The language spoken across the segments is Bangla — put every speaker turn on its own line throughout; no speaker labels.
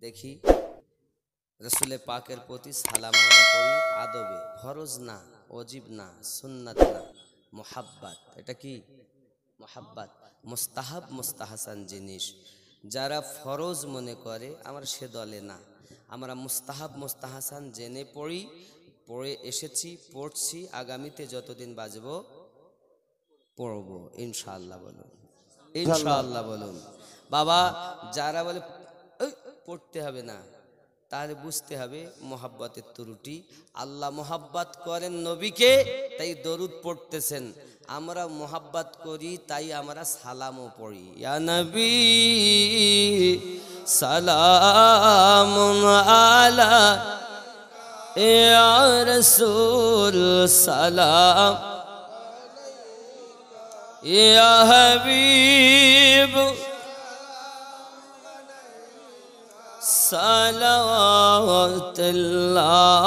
দেখি রসুলে পাকের প্রতি সালাম আমরা পড়ি আদবে, ফরজ না, ওয়াজিব না, সুন্নাত না, মুহাব্বাত। এটা কি মুহাব্বাত? মুস্তাহাব মুস্তাহাসান জিনিস। যারা ফরজ মনে করে আমরা সে দলে না। আমরা মুস্তাহাব মুস্তাহাসান জেনে পড়ি, পড়ে এসেছি, পড়ছি, আগামীতে যতদিন বাঁচব পড়ব ইনশাআল্লাহ। বলুন ইনশাআল্লাহ বলুন। বাবা যারা বলে পড়তে হবে না, তাহলে বুঝতে হবে মোহাব্বতের ত্রুটি। আল্লাহ মোহাব্বত করেন নবীকে, তাই দরুদ পড়তেছেন। আমরা মোহাব্বত করি, তাই আমরা সালামও পড়ি। ইয়া নবী সালামুন আলা, ইয়া রাসূল সালাম, ইয়া হাবিব সালাওয়াতুল্লাহ,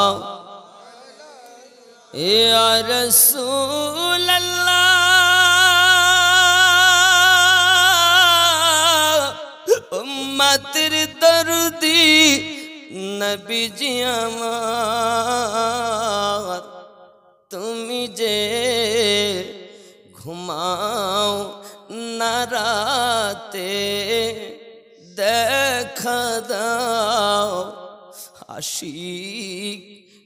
ইয়া রাসূলুল্লাহ। উম্মতের দরদি নবীজি আমার, তুমি যে ঘুমাও না রাতে, দেখা দাও আশিকদের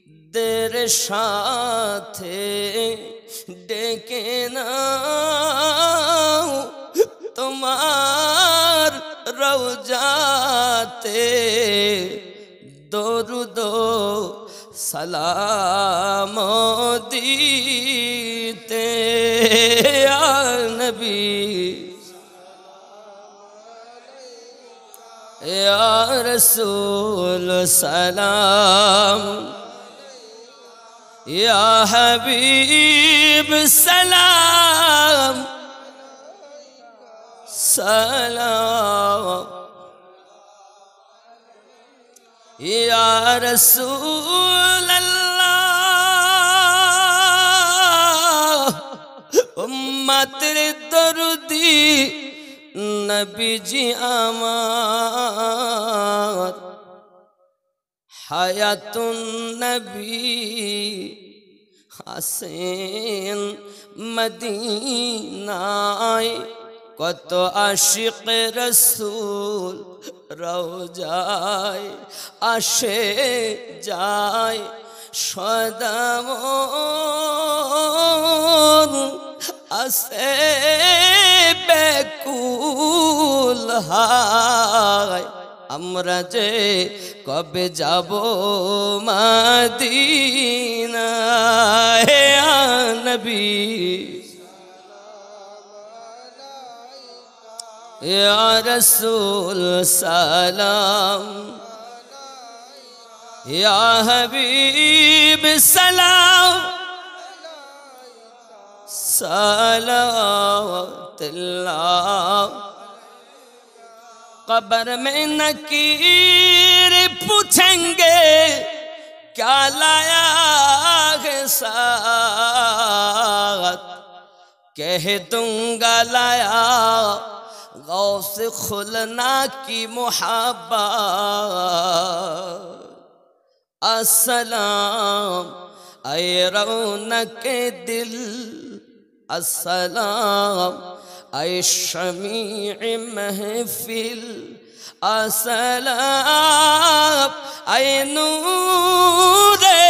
সাথে, ডেকে নাও তোমার রওজাতে, দরুদ সালাম দিতে। ইয়া নবী ইয়া রাসূল সালাম, ইয়া হাবিব সালাম সালাম, ইয়া রাসূলুল্লাহ। উম্মতের দরদি নবীজি আমার, হায়াতুন নবী হাসেন মদিনায়, কত আশিক রসুল রওজায় আসে যায় সদামন, আসে বেকুল হায়, আমরা যে কবে যাব মদিনা। হে নবী ইয়া রাসূল সালাম, ইয়া হাবিব সালাম সালাওয়াতুল্লাহ। कब्र में नकीर पूछेंगे क्या लाया है साथ, कह दूंगा लाया गौस खुलना की मुहब्बत। अस्सलाम ऐ रौनक दिल, अस्सलाम ऐ शमीअ महफिल, अस्सलाम ऐ नूरे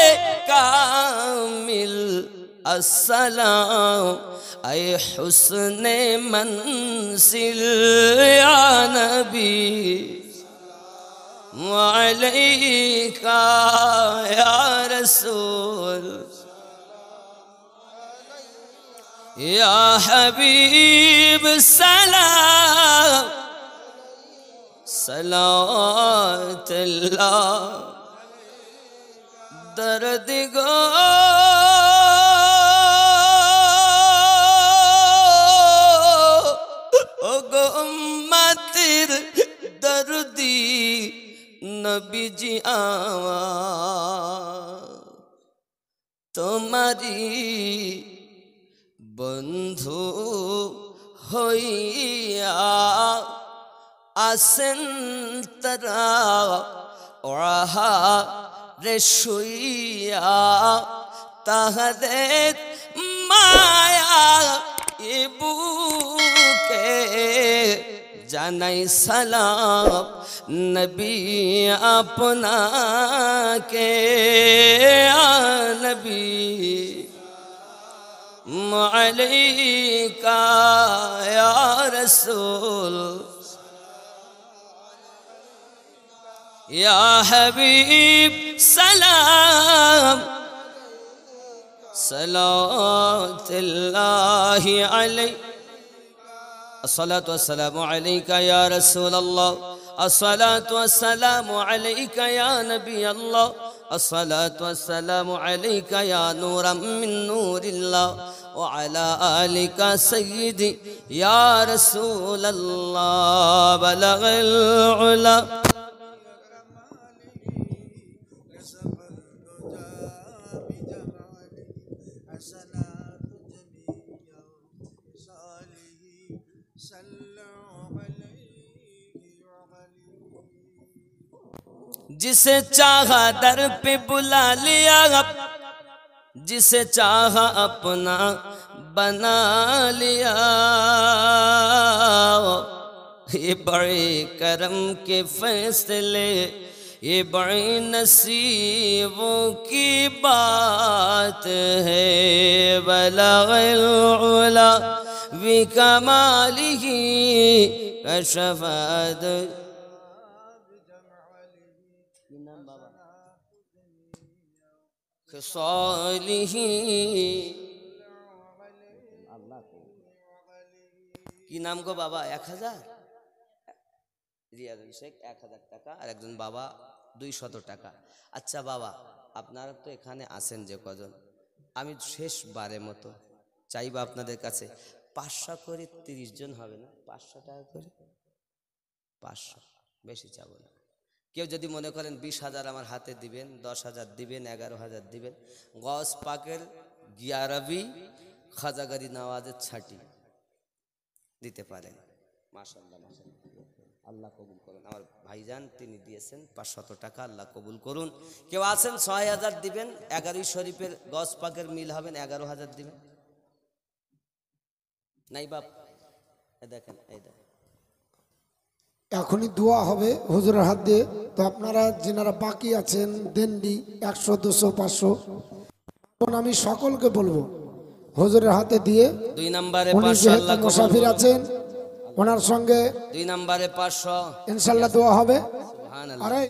कामिल, अस्सलाम ऐ हुस्ने मंसिल। या नबी अलैका या रसूल, या हबीब सलाम सलावतुल्लाह। दर्द गो गो उम्मतेर दर्दी नबीजी আমার, তোমারি বন্ধু হইয়া আসেন তারা ওয়াহারে শুইয়া তাহাদের মায়া বুকে জানাই সালাম নবী আপনাকে নবী আলাইকা ইয়া রাসূল ইয়া হাবিব সালাম সালাতুল্লাহি আলাইকা الصلاة والسلام عليك يا رسول الله الصلاة والسلام عليك يا نبي الله الصلاة والسلام عليك يا نورا من نور الله وعلى آلك سيدي يا رسول الله بلغ العلا जिसे चाहा दर पे बुला लिया जिसे चाहा अपना बना लिया ये बड़े करम के फैसले ये बड़े नसीबों की बात है बलगल उला बिकमालिही कशफत কি নাম গো বাবা 1000 রিয়াজুল শেখ 1000 টাকা আর একজন বাবা 200 টাকা। আচ্ছা বাবা আপনারা তো এখানে আছেন যে কজন, আমি শেষবারের মতো চাইবা আপনাদের কাছে 500 করে 30 জন হবে না, 500 টাকা করে 500, বেশি চাবো না। কেউ যদি মনে করেন 20,000 আমার হাতে দিবেন, 10,000 দিবেন, 11,000 দিবেন, গস পাকের গিয়ারবি খাজাগারি নওয়াজের ছাটি দিতে পারেন। মাশাআল্লাহ মাশাআল্লাহ, আল্লাহ কবুল করুন। আমার ভাইজান তিনি দিয়েছেন 500 টাকা, আল্লাহ কবুল করুন। কেউ আছেন 6,000 দিবেন, 11 শরীফের গস পাকের মিল হবেন, 11,000 দিবেন। নাই বাপ দেখেন, এই দেখেন
এখনই দোয়া হবে হুজুরের হাত দিয়ে। তো আপনারা যারা বাকি আছেন দেননি 100 200 500, আমি সকলকে বলবো হুজুরের হাতে দিয়ে
2 নম্বরে
উনি
500
যেহেতু
আল্লাহ কবুল
মুসাফির
করুন।
আছেন ওনার সঙ্গে
2 নম্বরে 500
ইনশাআল্লাহ দোয়া হবে।
সুবহানাল্লাহ।
আরে